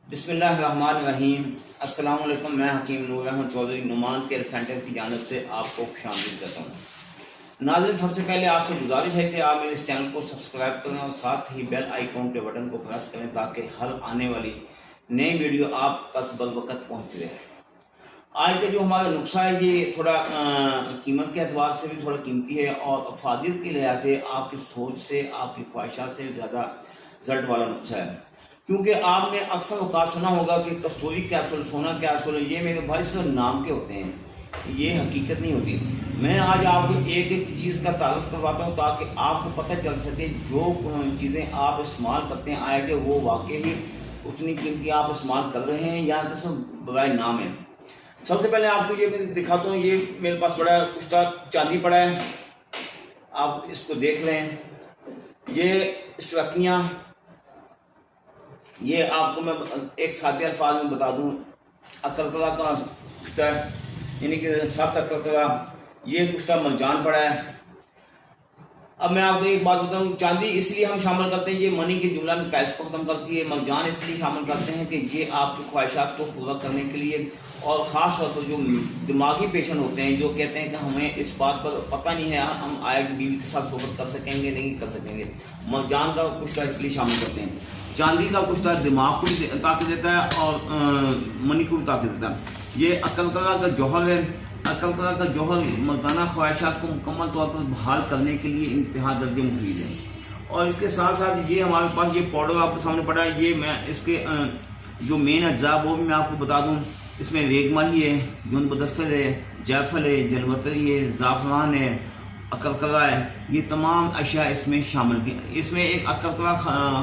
بسم اللہ الرحمن الرحیم۔ السلام علیکم، میں حکیم نور احمد چودھری نعمان کیئر سینٹر کی جانب سے آپ کو خوش آمدید کرتا ہوں۔ ناظرین، سب سے پہلے آپ سے گزارش ہے کہ آپ میرے اس چینل کو سبسکرائب کریں اور ساتھ ہی بیل آئیکن کے بٹن کو پریس کریں تاکہ ہر آنے والی نئی ویڈیو آپ تک بروقت پہنچتی رہے۔ آج کا جو ہمارا نسخہ ہے یہ تھوڑا قیمت کے اعتبار سے بھی تھوڑا قیمتی ہے اور افادیت کے لحاظ سے آپ کی سوچ سے، آپ کی خواہشات سے زیادہ رزلٹ والا نسخہ ہے، کیونکہ آپ نے اکثر اوقات سنا ہوگا کہ کستوری کیپسول، سونا کیپسول، یہ میرے بھائی صرف نام کے ہوتے ہیں، یہ حقیقت نہیں ہوتی۔ میں آج آپ کو ایک ایک چیز کا تعارف کرواتا ہوں تاکہ آپ کو پتہ چل سکے جو چیزیں آپ استعمال کرتے ہیں آئے کہ وہ واقعی اتنی قیمتی آپ استعمال کر رہے ہیں یا صرف برائے نام ہے۔ سب سے پہلے آپ کو یہ دکھاتا ہوں، یہ میرے پاس بڑا کشتہ چاندی پڑا ہے، آپ اس کو دیکھ لیں۔ یہ اسٹرکیاں، یہ آپ کو میں ایک سادے الفاظ میں بتا دوں، اکرکرا کا کشتہ ہے، یعنی کہ 7 اکرکرا۔ یہ کشتہ مرجان پڑا ہے۔ اب میں آپ کو ایک بات بتاؤں، چاندی اس لیے ہم شامل کرتے ہیں، یہ منی کے جملہ میں پیسے کو ختم کرتی ہے۔ مرجان اس لیے شامل کرتے ہیں کہ یہ آپ کی خواہشات کو پورا کرنے کے لیے، اور خاص طور پر جو دماغی پیشنٹ ہوتے ہیں جو کہتے ہیں کہ ہمیں اس بات پر پتہ نہیں ہے ہم آئے بیوی کے ساتھ صحبت کر سکیں گے نہیں کر سکیں گے، مرجان کا کشتہ اس لیے شامل کرتے ہیں۔ چاندی کا کشتہ دماغ کو بھی طاقت دیتا ہے اور منی کو بھی طاقت دیتا ہے۔ یہ اکرکرا کا جوہر ہے۔ اکرکرا کا جوہر مردانہ خواہشات کو مکمل طور پر بحال کرنے کے لیے انتہا درجے مفید ہے۔ اور اس کے ساتھ ساتھ یہ ہمارے پاس یہ پاؤڈر آپ کے سامنے پڑا ہے، یہ میں اس کے جو مین اجزاء وہ بھی میں آپ کو بتا دوں۔ اس میں ریگ ماہی ہے، جون بدستر ہے، جیفل ہے، جلوتری ہے، زعفران ہے، اکرکرا ہے، یہ تمام اشیاء اس میں شامل کی۔ اس میں ایک اکرکرا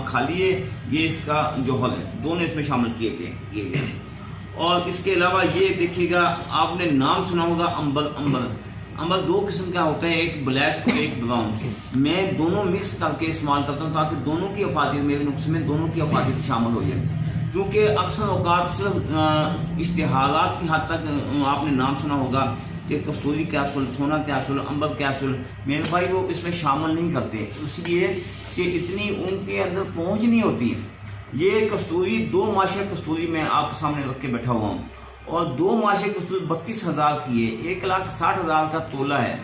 خالی ہے، یہ اس کا جوہر ہے، دونوں اس میں شامل کیے گئے۔ اور اس کے علاوہ یہ دیکھیے گا، آپ نے نام سنا ہوگا امبر۔ امبر 2 قسم کا ہوتا ہے، ایک بلیک اور ایک براؤن۔ میں دونوں مکس کر کے استعمال کرتا ہوں تاکہ دونوں کی افادیت، میرے نسخے میں دونوں کی افادیت شامل ہو جائے، کیونکہ اکثر اوقات صرف اشتہارات کی حد تک آپ نے نام سنا ہوگا کہ کستوری کیپسول، سونا کیپسول، امبر کیپسول، میرے بھائی وہ اس میں شامل نہیں کرتے، اس لیے کہ اتنی ان کے اندر پہنچ نہیں ہوتی۔ یہ کستوری 2 ماشا کستوری میں آپ کے سامنے رکھ کے بیٹھا ہوا ہوں، اور 2 ماشا کستوری 32,000 کی ہے، 1,60,000 کا تولہ ہے۔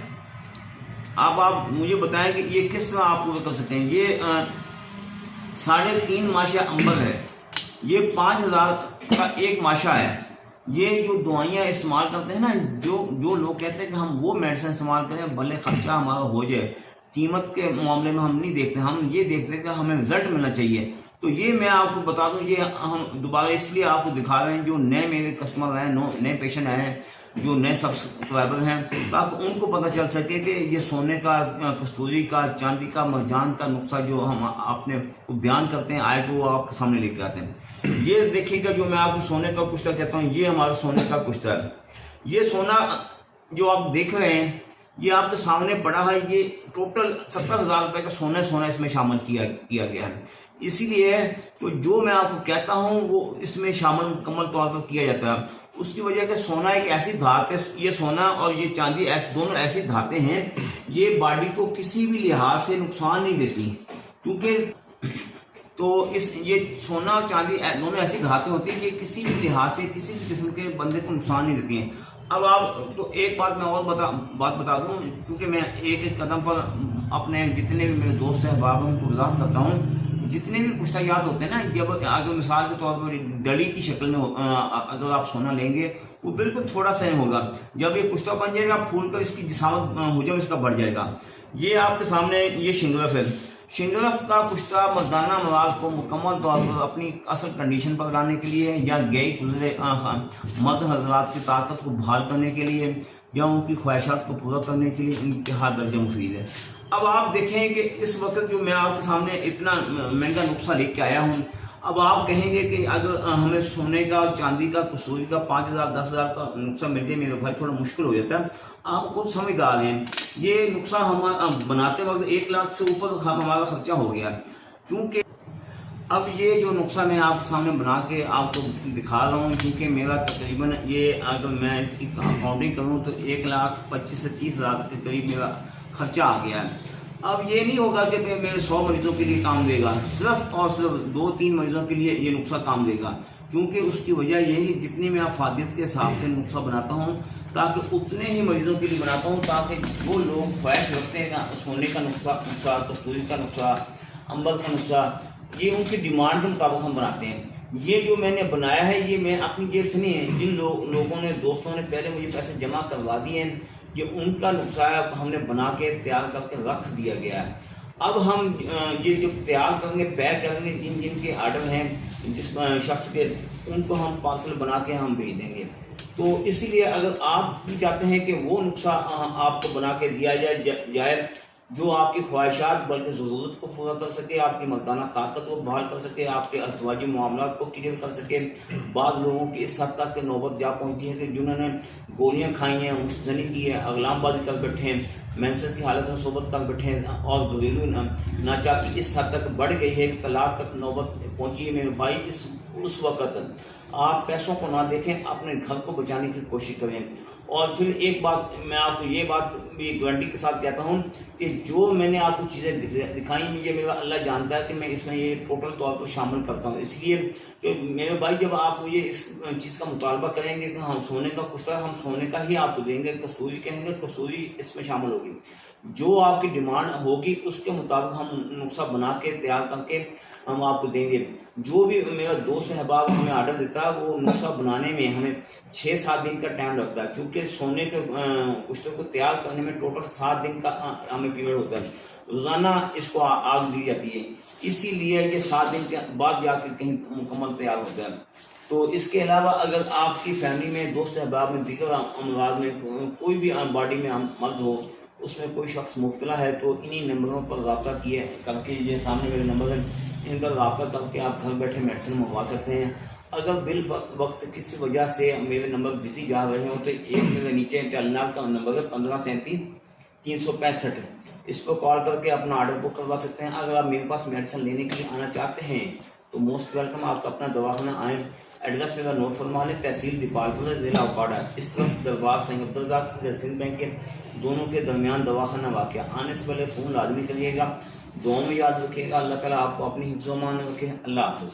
اب آپ مجھے بتائیں کہ یہ کس طرح آپ پورا کر سکتے ہیں۔ یہ 3.5 ماشا امبر ہے، یہ 5,000 کا 1 ماشا ہے۔ یہ جو دوائیاں استعمال کرتے ہیں نا، جو لوگ کہتے ہیں کہ ہم وہ میڈیسن استعمال کریں بھلے خرچہ ہمارا ہو جائے، قیمت کے معاملے میں ہم نہیں دیکھتے، ہم یہ دیکھتے ہیں کہ ہمیں رزلٹ ملنا چاہیے۔ تو یہ میں آپ کو بتا دوں، یہ ہم دوبارہ اس لیے آپ کو دکھا رہے ہیں، جو نئے میرے کسٹمر ہیں، نئے پیشنٹ ہیں، جو نئے سبسکرائبر ہیں، تاکہ ان کو پتہ چل سکے کہ یہ سونے کا، کستوری کا، چاندی کا، مرجان کا نسخہ جو ہم آپ نے بیان کرتے ہیں آئے کہ وہ آپ کے سامنے لے کے آتے ہیں۔ یہ دیکھیے گا، جو میں آپ کو سونے کا کشتہ کہتا ہوں، یہ ہمارا سونے کا کشتہ ہے۔ یہ سونا جو آپ دیکھ رہے ہیں، یہ آپ کے سامنے پڑا ہے، یہ ٹوٹل 70,000 روپے کا سونا اس میں شامل کیا گیا ہے۔ اسی لیے تو جو میں آپ کو کہتا ہوں وہ اس میں شامل مکمل طور پر کیا جاتا ہے۔ اس کی وجہ کہ سونا ایک ایسی دھات ہے، یہ سونا اور یہ چاندی دونوں ایسی دھاتیں ہیں، یہ باڈی کو کسی بھی لحاظ سے نقصان نہیں دیتی، کیونکہ یہ سونا اور چاندی دونوں ایسی دھاتیں ہوتی ہیں، یہ کسی بھی لحاظ سے کسی بھی قسم کے بندے کو نقصان نہیں دیتی ہیں۔ اب آپ تو ایک بات میں اور بات بتا دوں، کیونکہ میں ایک ایک قدم پر اپنے جتنے بھی میرے دوست احباب ہیں ان کو وضاحت کرتا ہوں۔ جتنے بھی کشتہ یاد ہوتے ہیں نا، جب آگے مثال کے طور پر ڈلی کی شکل میں اگر آپ سونا لیں گے، وہ بالکل تھوڑا سیم ہوگا، جب یہ کشتہ بن جائے گا پھول کر اس کی جسامت حجم اس کا بڑھ جائے گا۔ یہ آپ کے سامنے یہ شنگرف ہے۔ شنگرف کا کشتہ مردانہ امراض کو مکمل طور پر اپنی اصل کنڈیشن پر لانے کے لیے، یا گئی گزرے مرد حضرات کی طاقت کو بحال کرنے کے لیے، یا ان کی خواہشات کو پورا کرنے کے لیے انتہا درجہ مفید ہے۔ اب آپ دیکھیں کہ اس وقت جو میں آپ کے سامنے اتنا مہنگا نسخہ لے کے آیا ہوں، اب آپ کہیں گے کہ اگر ہمیں سونے کا، چاندی کا، کستوری کا 5,000 10,000 کا نسخہ مل جائے میرے بھائی، تھوڑا مشکل ہو جاتا ہے۔ آپ خود سمجھدار ہیں، یہ نسخہ ہم بناتے وقت 1 لاکھ سے اوپر ہمارا خرچہ ہو گیا، کیونکہ اب یہ جو نسخہ میں آپ کے سامنے بنا کے آپ کو دکھا رہا ہوں، کیونکہ میرا تقریباً یہ اگر میں اس کی اکاؤنٹنگ کروں تو 1,25,000 سے 30,000 کے قریب میرا خرچہ آ گیا ہے۔ اب یہ نہیں ہوگا کہ میرے 100 مریضوں کے لیے کام دے گا، صرف اور صرف 2-3 مریضوں کے لیے یہ نسخہ کام دے گا، کیونکہ اس کی وجہ یہ ہے کہ جتنی میں افادیت کے حساب سے نسخہ بناتا ہوں تاکہ اتنے ہی مریضوں کے لیے بناتا ہوں، تاکہ وہ لوگ خواہش رکھتے ہیں سونے کا نسخہ، کستوری کا نسخہ، امبر کا نسخہ، یہ ان کی ڈیمانڈ کے مطابق ہم بناتے ہیں۔ یہ جو میں نے بنایا ہے یہ میں اپنی جیب سے نہیں ہے، جن لوگوں نے، دوستوں نے پہلے مجھے پیسے جمع کروا دیے ہیں، یہ ان کا نسخہ ہم نے بنا کے تیار کر کے رکھ دیا گیا ہے۔ اب ہم یہ جو تیار کریں گے، پیک کریں گے، جن کے آرڈر ہیں جس شخص کے، ان کو ہم پارسل بنا کے ہم بھیج دیں گے۔ تو اسی لیے اگر آپ بھی چاہتے ہیں کہ وہ نسخہ آپ کو بنا کے دیا جائے جو آپ کی خواہشات بلکہ ضرورت کو پورا کر سکے، آپ کی مردانہ طاقت کو بحال کر سکے، آپ کے ازدواجی معاملات کو کلیئر کر سکے، بعض لوگوں کی اس حد تک کہ نوبت جا پہنچتی ہے کہ جنہوں نے گولیاں کھائی ہیں، مستنی کی ہے، اغلام بازی کر بیٹھے ہیں، مینسس کی حالت میں صحبت کر بیٹھے ہیں، اور گھریلو ناچاکی اس حد تک بڑھ گئی ہے کہ طلاق تک نوبت پہنچی ہے۔ میرے بھائی، اس وقت آپ پیسوں کو نہ دیکھیں، اپنے گھر کو بچانے کی کوشش کریں۔ اور پھر ایک بات میں آپ کو یہ بات بھی گارنٹی کے ساتھ کہتا ہوں کہ جو میں نے آپ کو چیزیں دکھائی مجھے میرا اللہ جانتا ہے کہ میں اس میں یہ ٹوٹل طور پر شامل کرتا ہوں، اس لیے کہ میرے بھائی جب آپ مجھے اس چیز کا مطالبہ کریں گے کہ ہم سونے کا کچھ طرح ہم سونے کا ہی آپ کو دیں گے، کستوری کہیں گے کستوری اس میں شامل ہوگی، جو آپ کی ڈیمانڈ ہوگی اس کے مطابق ہم نسخہ بنا کے تیار کر کے ہم آپ کو دیں گے۔ جو بھی میرا دوست احباب ہمیں آرڈر دیتا ہے وہ نسخہ بنانے میں ہمیں 6-7 دن کا ٹائم لگتا ہے، کیونکہ سونے کے کشتوں کو تیار کرنے میں ٹوٹل 7 دن کا ہمیں پیریڈ ہوتا ہے، روزانہ اس کو آگ دی جاتی ہے، اسی لیے یہ 7 دن کے بعد جا کے کہیں مکمل تیار ہوتا ہے۔ تو اس کے علاوہ اگر آپ کی فیملی میں، دوست احباب میں، دیگر امراض میں کوئی بھی باڈی میں مرض ہو، اس میں کوئی شخص مبتلا ہے، تو انہی نمبروں پر رابطہ کر کے، یہ سامنے میرے نمبر ہیں، ان پر رابطہ کر کے آپ گھر بیٹھے میڈیسن منگوا سکتے ہیں۔ اگر وقت کسی وجہ سے میرے نمبر بزی جا رہے ہوں تو ایک میرے نیچے ٹیلی کا نمبر ہے 1537-365، اس پر کال کر کے اپنا آرڈر بک کروا سکتے ہیں۔ اگر آپ میرے پاس میڈیسن لینے کے لیے آنا چاہتے ہیں تو موسٹ ویلکم، آپ اپنا دواخانہ آئیں۔ ایڈریس میرا نوٹ فرما لیں، تحصیل دیپالپور، ضلع اوکاڑا، اس طرف دربار سنگ عبدالرزاق سندھ بینک کے دونوں کے درمیان دواخانہ واقع۔ آنے سے پہلے فون لازمی کریے گا، دعاؤں میں یاد رکھیے گا۔ اللہ تعالیٰ آپ کو اپنی حفظ و امان رکھے۔ اللہ حافظ۔